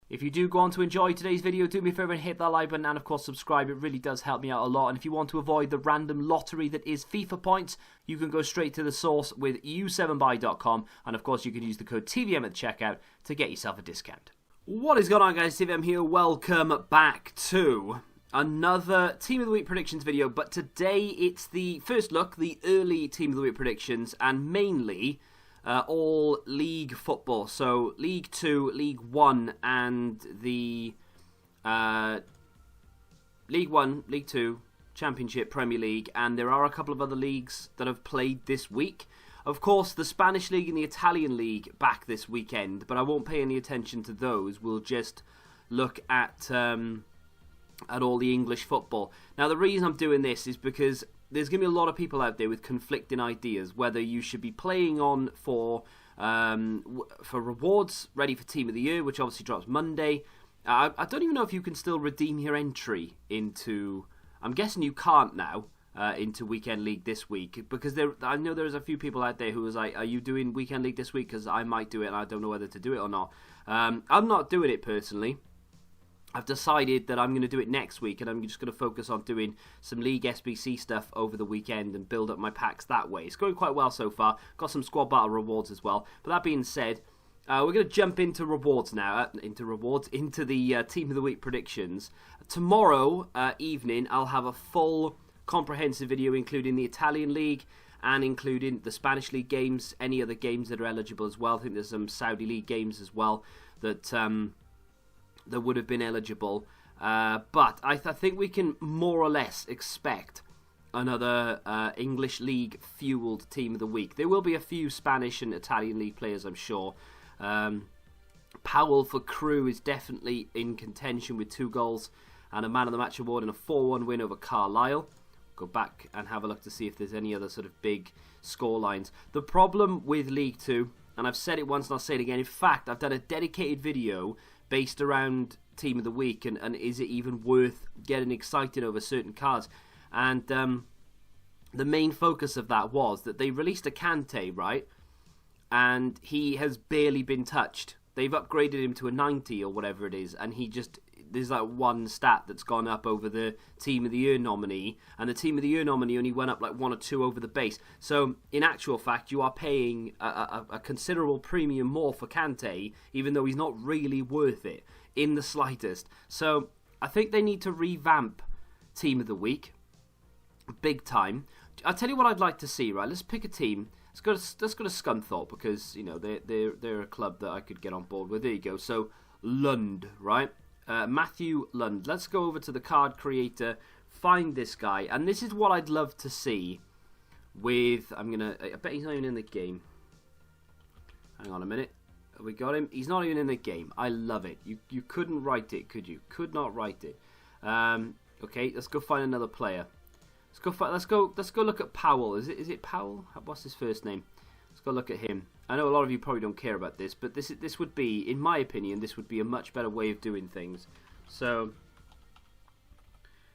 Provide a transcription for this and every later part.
If you do go on to enjoy today's video, do me a favour and hit that like button and of course subscribe. It really does help me out a lot. And if you want to avoid the random lottery that is FIFA points, you can go straight to the source with u7buy.com, and of course you can use the code TVM at the checkout to get yourself a discount. What is going on, guys? TVM here. Welcome back to another Team of the Week predictions video, but today it's the first look, the early Team of the Week predictions, and mainly all league football. So League 2, League 1, and the League 1, League 2, Championship, Premier League, and there are a couple of other leagues that have played this week. Of course, the Spanish League and the Italian League back this weekend, but I won't pay any attention to those. We'll just look at all the English football. Now, the reason I'm doing this is because there's going to be a lot of people out there with conflicting ideas, whether you should be playing on for rewards, ready for Team of the Year, which obviously drops Monday. I don't even know if you can still redeem your entry into... I'm guessing you can't now, into Weekend League this week, because I know there's a few people out there who was like, are you doing Weekend League this week? Because I might do it and I don't know whether to do it or not. I'm not doing it personally. I've decided that I'm going to do it next week, and I'm just going to focus on doing some League SBC stuff over the weekend and build up my packs that way. It's going quite well so far. Got some squad battle rewards as well. But that being said, we're going to jump into rewards now. Into the Team of the Week predictions. Tomorrow evening, I'll have a full comprehensive video including the Italian League and including the Spanish League games, any other games that are eligible as well. I think there's some Saudi League games as well that would have been eligible, but I think we can more or less expect another English League fueled Team of the Week. There will be a few Spanish and Italian League players, I'm sure. Powell for Crew is definitely in contention with 2 goals and a Man of the Match award and a 4-1 win over Carlisle. Go back and have a look to see if there's any other sort of big score lines. The problem with League 2, and I've said it once and I'll say it again, in fact I've done a dedicated video based around Team of the Week and is it even worth getting excited over certain cards. And the main focus of that was that they released a Kante, right, and he has barely been touched. They've upgraded him to a 90 or whatever it is, and there's like one stat that's gone up over the Team of the Year nominee, and the Team of the Year nominee only went up like 1 or 2 over the base. So in actual fact, you are paying a considerable premium more for Kante, even though he's not really worth it in the slightest. So I think they need to revamp Team of the Week big time. I'll tell you what I'd like to see, right? Let's pick a team. Let's go to Scunthorpe, because you know they're a club that I could get on board with. There you go. So Lund, right? Matthew Lund. Let's go over to the card creator, find this guy, and this is what I'd love to see with... I bet he's not even in the game. Hang on a minute. We got him. He's not even in the game. I love it. You couldn't write it, could you? Could not write it. Okay, let's go find another player. Let's go look at Powell. Is it Powell? What's his first name? Let's go look at him. I know a lot of you probably don't care about this, but this would be, in my opinion, this would be a much better way of doing things. So,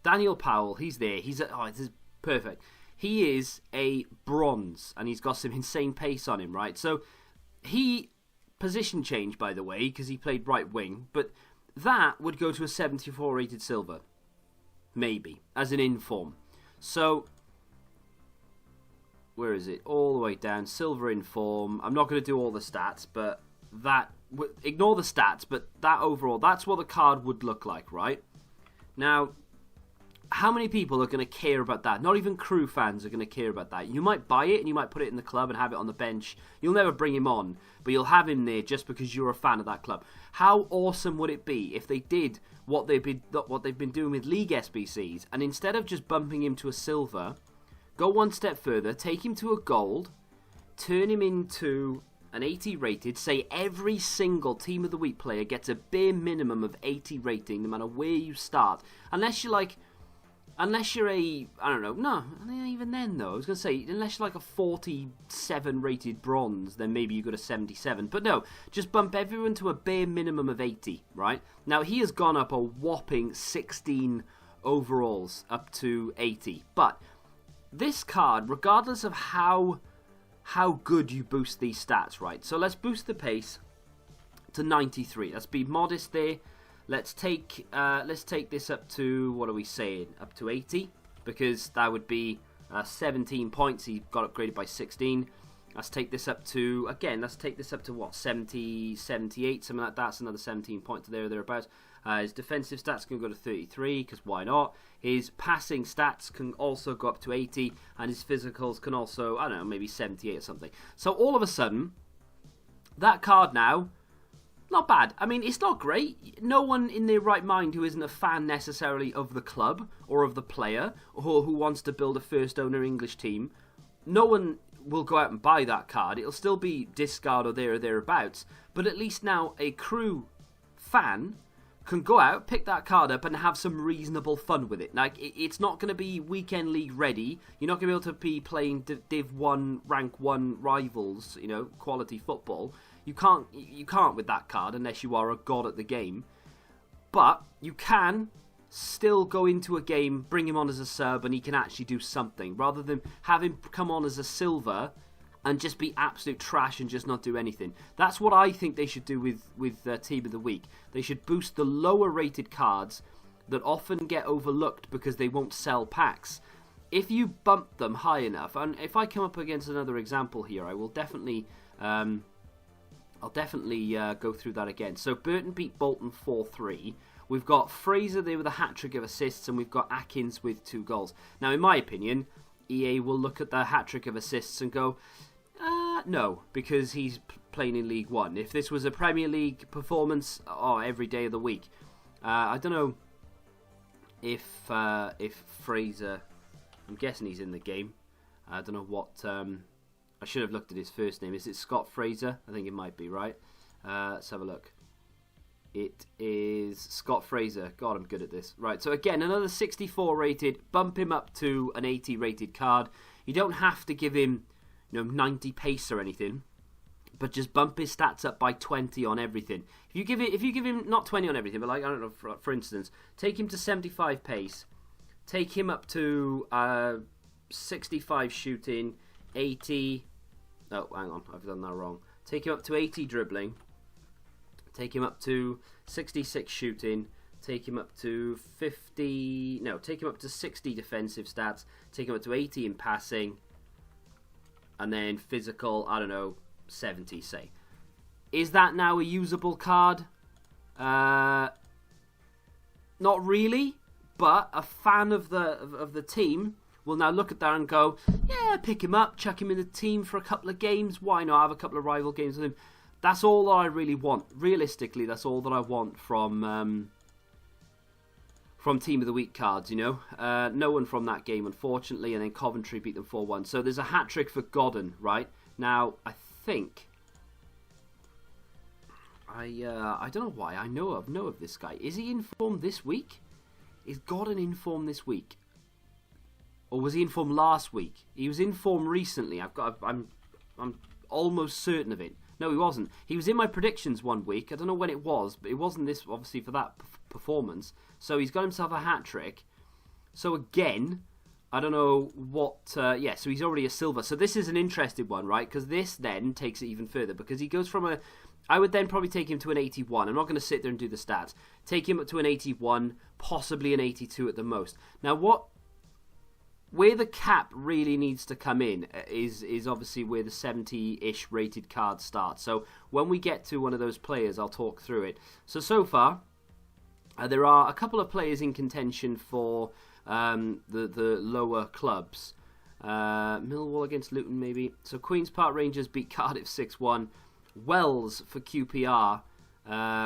Daniel Powell, he's there. This is perfect. He is a bronze, and he's got some insane pace on him, right? So, he position change, by the way, because he played right wing, but that would go to a 74 rated silver, maybe, as an inform. So, where is it? All the way down, silver in form. I'm not going to do all the stats, but ignore the stats, but that overall, that's what the card would look like, right? Now, how many people are going to care about that? Not even Crew fans are going to care about that. You might buy it and you might put it in the club and have it on the bench. You'll never bring him on, but you'll have him there just because you're a fan of that club. How awesome would it be if they did what they've been doing with League SBCs, and instead of just bumping him to a silver, go one step further, take him to a gold, turn him into an 80 rated, say every single Team of the Week player gets a bare minimum of 80 rating no matter where you start. Unless you're a, I don't know, no, even then though, I was going to say, unless you're like a 47 rated bronze, then maybe you go to 77. But no, just bump everyone to a bare minimum of 80, right? Now, he has gone up a whopping 16 overalls up to 80. But this card, regardless of how good you boost these stats, right? So let's boost the pace to 93. Let's be modest there. Let's take this up to, what are we saying? Up to 80, because that would be 17 points. He got upgraded by 16. Let's take this up to, again, what, 70, 78, something like that. That's another 17 points there or thereabouts. His defensive stats can go to 33, because why not? His passing stats can also go up to 80, and his physicals can also, I don't know, maybe 78 or something. So all of a sudden, that card now, not bad. I mean, it's not great. No one in their right mind who isn't a fan necessarily of the club or of the player, or who wants to build a first owner English team, no one will go out and buy that card. It'll still be discard or there or thereabouts, but at least now a Crew fan can go out, pick that card up, and have some reasonable fun with it. Like, it's not going to be weekend league ready. You're not going to be able to be playing Div 1, Rank 1 rivals, you know, quality football. You can't with that card unless you are a god at the game. But you can still go into a game, bring him on as a sub, and he can actually do something, rather than have him come on as a silver and just be absolute trash and just not do anything. That's what I think they should do with Team of the Week. They should boost the lower rated cards that often get overlooked because they won't sell packs. If you bump them high enough, and if I come up against another example here, I will definitely go through that again. So Burton beat Bolton 4-3. We've got Fraser there with a hat-trick of assists, and we've got Atkins with 2 goals. Now, in my opinion, EA will look at the hat-trick of assists and go, no, because he's playing in League 1. If this was a Premier League performance, every day of the week. I don't know if Fraser, I'm guessing he's in the game. I don't know what, I should have looked at his first name. Is it Scott Fraser? I think it might be, right? Let's have a look. It is Scott Fraser. God, I'm good at this. Right, so again, another 64 rated. Bump him up to an 80 rated card. You don't have to give him, 90 pace or anything, but just bump his stats up by 20 on everything. If you give him not 20 on everything, but like, I don't know, for instance, take him to 75 pace, take him up to 65 shooting, 80. Oh, hang on, I've done that wrong. Take him up to 80 dribbling. Take him up to 66 shooting. Take him up to 50. No, take him up to 60 defensive stats. Take him up to 80 in passing. And then physical, I don't know, 70, say. Is that now a usable card? Not really, but a fan of the team will now look at that and go, yeah, pick him up, chuck him in the team for a couple of games. Why not have a couple of rival games with him? That's all that I really want. Realistically, that's all that I want from Team of the Week cards, No one from that game, unfortunately, and then Coventry beat them 4-1. So there's a hat-trick for Godden, right? Now, I think... I don't know why I know of this guy. Is he in form this week? Is Godden in form this week? Or was he in form last week? He was in form recently. I'm almost certain of it. No, he wasn't. He was in my predictions one week. I don't know when it was, but it wasn't this, obviously, for that performance. So he's got himself a hat-trick. So again, I don't know what... so he's already a silver. So this is an interesting one, right? Because this then takes it even further. Because he goes from a... I would then probably take him to an 81. I'm not going to sit there and do the stats. Take him up to an 81, possibly an 82 at the most. Now, where the cap really needs to come in is obviously where the 70-ish rated cards start. So when we get to one of those players, I'll talk through it. So far, there are a couple of players in contention for the lower clubs. Millwall against Luton, maybe. So Queen's Park Rangers beat Cardiff 6-1. Wells for QPR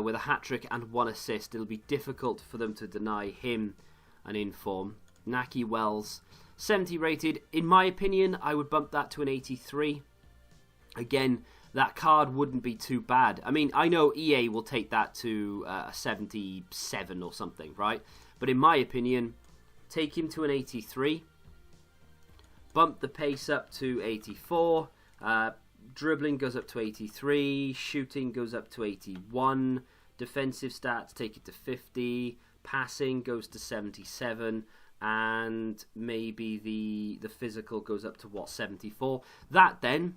with a hat-trick and 1 assist. It'll be difficult for them to deny him an inform. Naki Wells, 70 rated. In my opinion, I would bump that to an 83. Again, that card wouldn't be too bad. I mean, I know EA will take that to a 77 or something, right? But in my opinion, take him to an 83. Bump the pace up to 84. Dribbling goes up to 83. Shooting goes up to 81. Defensive stats take it to 50. Passing goes to 77. And maybe the physical goes up to, 74. That then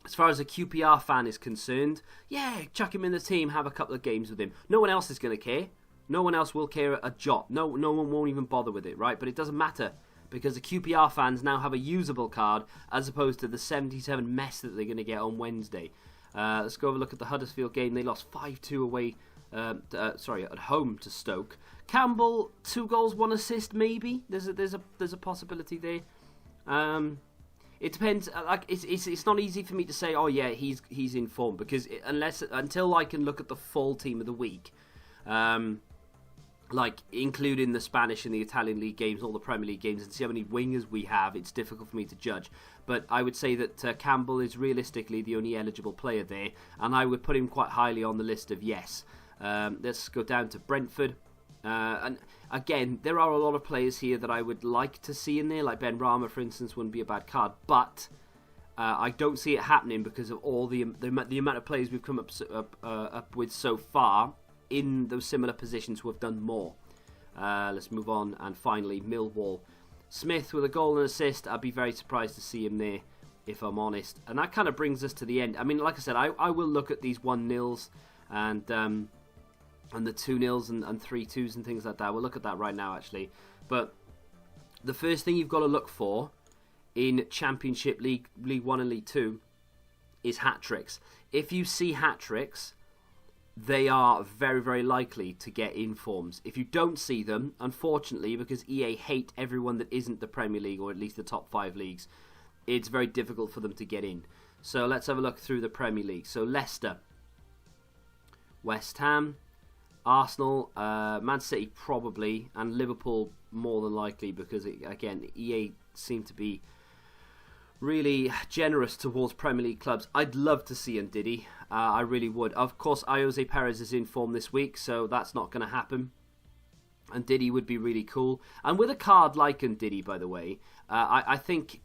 As far as a QPR fan is concerned, yeah, chuck him in the team, have a couple of games with him. No one else is going to care. No one else will care a jot. No one won't even bother with it, right? But it doesn't matter because the QPR fans now have a usable card as opposed to the 77 mess that they're going to get on Wednesday. Let's go have a look at the Huddersfield game. They lost 5-2 away, at home to Stoke. Campbell, 2 goals, 1 assist, maybe. There's a possibility there. It depends. Like it's not easy for me to say. Oh yeah, he's in form because until I can look at the full team of the week, like including the Spanish and the Italian league games, all the Premier League games, and see how many wingers we have, it's difficult for me to judge. But I would say that Campbell is realistically the only eligible player there, and I would put him quite highly on the list of yes. Let's go down to Brentford. And again, there are a lot of players here that I would like to see in there, like Ben Rama, for instance, wouldn't be a bad card, but I don't see it happening because of all the amount of players we've come up with so far in those similar positions who have done more. Let's move on, and finally, Millwall. Smith with a goal and assist. I'd be very surprised to see him there, if I'm honest. And that kind of brings us to the end. I mean, like I said, I will look at these 1-0s and the 2-0s and 3-2s and things like that. We'll look at that right now, actually. But the first thing you've got to look for in Championship League 1 and League 2 is hat-tricks. If you see hat-tricks, they are very, very likely to get informs. If you don't see them, unfortunately, because EA hate everyone that isn't the Premier League, or at least the top 5 leagues, it's very difficult for them to get in. So let's have a look through the Premier League. So Leicester, West Ham, Arsenal, Man City probably, and Liverpool more than likely because, again, EA seem to be really generous towards Premier League clubs. I'd love to see Ndidi. I really would. Of course, Jose Perez is in form this week, so that's not going to happen. Ndidi would be really cool. And with a card like Ndidi, by the way, I think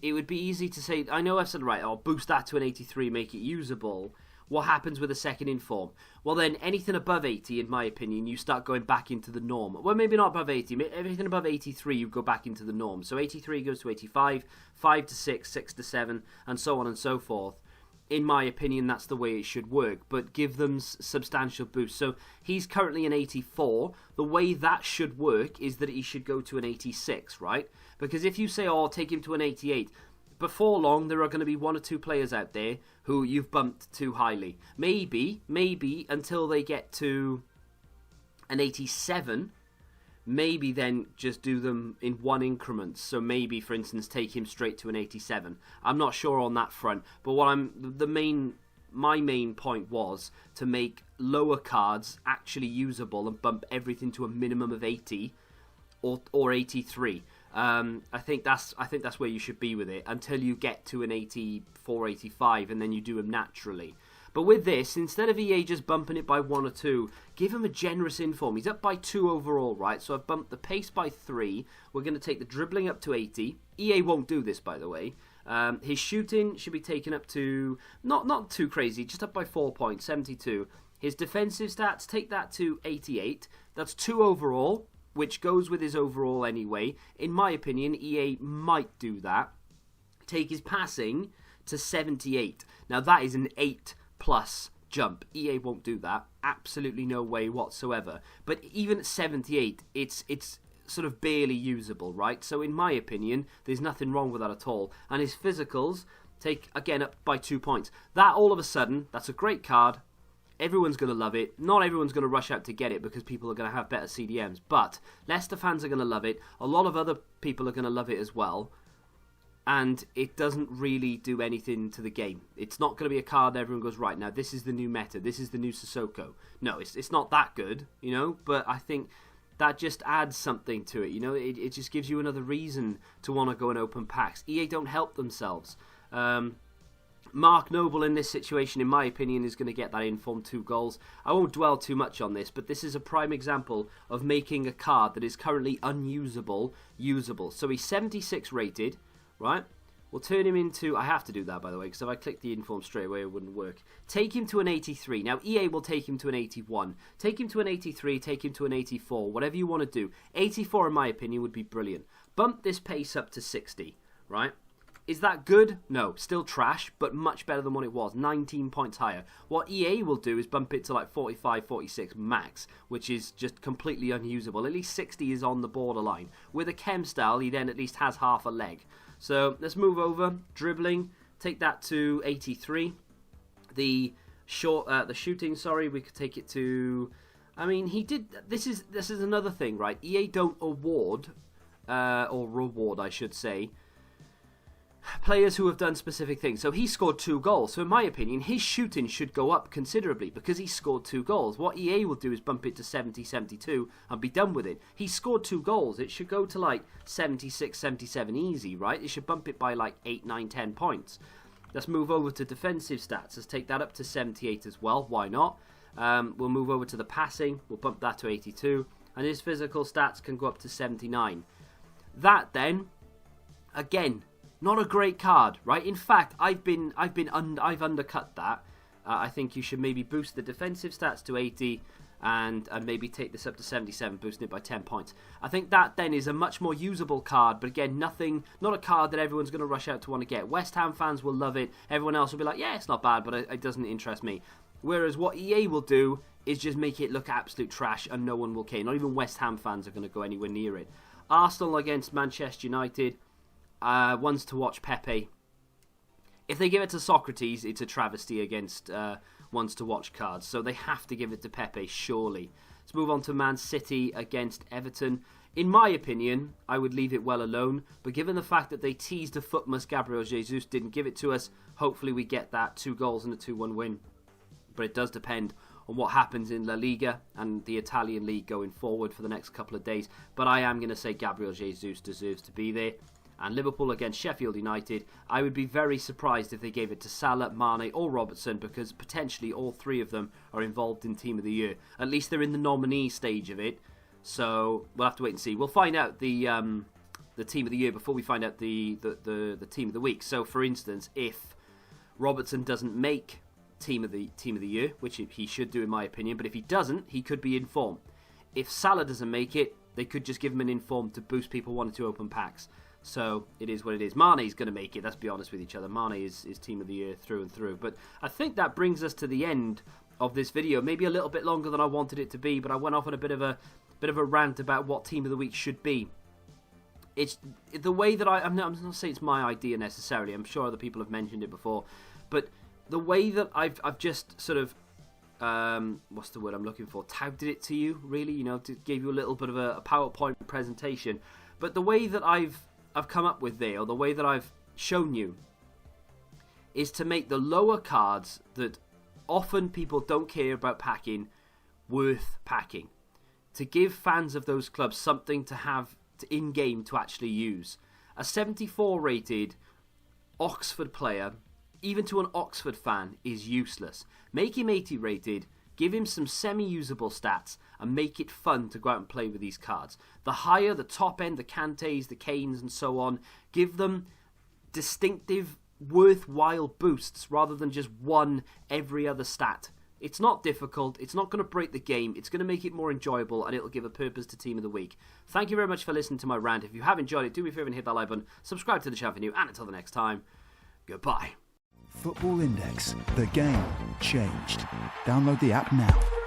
it would be easy to say, I know I've said, right, I'll boost that to an 83, make it usable. What happens with a second inform? Well, then anything above 80, in my opinion, you start going back into the norm. Well, maybe not above 80. Everything above 83, you go back into the norm. So 83 goes to 85, 5 to 6, 6 to 7, and so on and so forth. In my opinion, that's the way it should work, but give them substantial boosts. So he's currently an 84. The way that should work is that he should go to an 86, right? Because if you say, oh, I'll take him to an 88, before long, there are going to be 1 or 2 players out there who you've bumped too highly. Maybe, until they get to an 87, maybe then just do them in 1 increment. So maybe, for instance, take him straight to an 87. I'm not sure on that front, but my main point was to make lower cards actually usable and bump everything to a minimum of 80 or 83. I think that's where you should be with it until you get to an 84, 85, and then you do them naturally. But with this, instead of EA just bumping it by 1 or 2, give him a generous inform. He's up by 2 overall, right? So I've bumped the pace by 3. We're going to take the dribbling up to 80. EA won't do this, by the way. His shooting should be taken up to, not too crazy, just up by 4 points, 72. His defensive stats, take that to 88. That's 2 overall, which goes with his overall anyway. In my opinion, EA might do that. Take his passing to 78. Now that is an 8+ jump. EA won't do that. Absolutely no way whatsoever. But even at 78, it's sort of barely usable, right? So in my opinion, there's nothing wrong with that at all. And his physicals take, again, up by 2 points. That, all of a sudden, that's a great card. Everyone's going to love it. Not everyone's going to rush out to get it because people are going to have better CDMs. But Leicester fans are going to love it. A lot of other people are going to love it as well. And it doesn't really do anything to the game. It's not going to be a card that everyone goes, right, now this is the new meta. This is the new Sissoko. No, it's not that good, you know. But I think that just adds something to it, you know. It just gives you another reason to want to go and open packs. EA don't help themselves. Marc Noble in this situation, in my opinion, is going to get that informed 2 goals. I won't dwell too much on this, but this is a prime example of making a card that is currently unusable, usable. So he's 76 rated, right? We'll turn him into... I have to do that, by the way, because if I click the inform straight away, it wouldn't work. Take him to an 83. Now, EA will take him to an 81. Take him to an 83, take him to an 84, whatever you want to do. 84, in my opinion, would be brilliant. Bump this pace up to 60, right? Is that good? No, still trash, but much better than what it was. 19 points higher. What EA will do is bump it to like 45, 46 max, which is just completely unusable. At least 60 is on the borderline. With a chem style, he then at least has half a leg. So let's move over. Dribbling, take that to 83. The shooting, we could take it to... I mean, he did... This is another thing, right? EA don't award, or reward, I should say, players who have done specific things. So he scored 2 goals. So in my opinion, his shooting should go up considerably because he scored 2 goals. What EA will do is bump it to 70, 72 and be done with it. He scored 2 goals. It should go to like 76, 77 easy, right? It should bump it by like 8, 9, 10 points. Let's move over to defensive stats. Let's take that up to 78 as well. Why not? We'll move over to the passing. We'll bump that to 82. And his physical stats can go up to 79. That then, again, not a great card, right? In fact, I've undercut that. I think you should maybe boost the defensive stats to 80 and maybe take this up to 77, boosting it by 10 points. I think that then is a much more usable card, but again, not a card that everyone's going to rush out to want to get. West Ham fans will love it. Everyone else will be like, yeah, it's not bad, but it doesn't interest me. Whereas what EA will do is just make it look absolute trash and no one will care. Not even West Ham fans are going to go anywhere near it. Arsenal against Manchester United. Ones to watch Pepe. If they give it to Socrates, it's a travesty against ones to watch cards. So they have to give it to Pepe, surely. Let's move on to Man City against Everton. In my opinion, I would leave it well alone. But given the fact that they teased a footmus Gabriel Jesus, didn't give it to us, hopefully we get that 2 goals and a 2-1 win. But it does depend on what happens in La Liga and the Italian league going forward for the next couple of days. But I am going to say Gabriel Jesus deserves to be there. And Liverpool against Sheffield United, I would be very surprised if they gave it to Salah, Mane or Robertson, because potentially all 3 of them are involved in Team of the Year. At least they're in the nominee stage of it, so we'll have to wait and see. We'll find out the Team of the Year before we find out the Team of the Week. So, for instance, if Robertson doesn't make Team of the Year, which he should do in my opinion, but if he doesn't, he could be in form. If Salah doesn't make it, they could just give him an inform to boost people wanting to open packs. So it is what it is. Mane's going to make it, let's be honest with each other. Mane is Team of the Year through and through. But I think that brings us to the end of this video. Maybe a little bit longer than I wanted it to be, but I went off on a bit of a rant about what Team of the Week should be. It's the way that I'm not saying it's my idea necessarily. I'm sure other people have mentioned it before. But the way that I've just sort of, what's the word I'm looking for? Touted it to you, really, gave you a little bit of a PowerPoint presentation. But the way that I've come up with there, or the way that I've shown you, is to make the lower cards that often people don't care about packing worth packing. To give fans of those clubs something to have in-game to actually use. A 74 rated Oxford player, even to an Oxford fan, is useless. Make him 80 rated, give him some semi-usable stats, and make it fun to go out and play with these cards. The higher, the top end, the Kantes, the Kanes, and so on, give them distinctive, worthwhile boosts rather than just one every other stat. It's not difficult, it's not going to break the game, it's going to make it more enjoyable, and it'll give a purpose to Team of the Week. Thank you very much for listening to my rant. If you have enjoyed it, do me a favour and hit that like button, subscribe to the channel if you're new, and until the next time, goodbye. Football Index. The game changed. Download the app now.